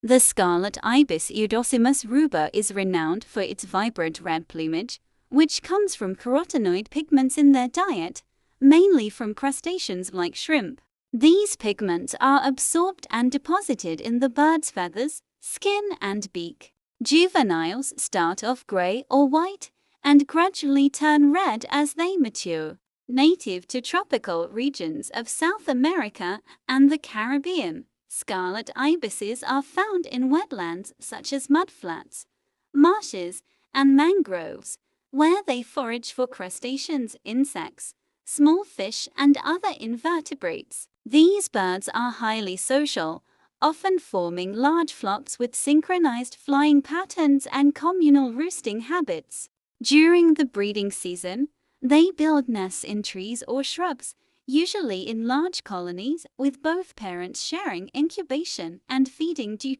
The scarlet ibis Eudocimus ruber is renowned for its vibrant red plumage, which comes from carotenoid pigments in their diet, mainly from crustaceans like shrimp. These pigments are absorbed and deposited in the bird's feathers, skin, and beak. Juveniles start off gray or white and gradually turn red as they mature. Native to tropical regions of South America and the Caribbean, scarlet ibises are found in wetlands such as mudflats, marshes, and mangroves, where they forage for crustaceans, insects, small fish, and other invertebrates. These birds are highly social, often forming large flocks with synchronized flying patterns and communal roosting habits. During the breeding season, they build nests in trees or shrubs, usually in large colonies, with both parents sharing incubation and feeding duties.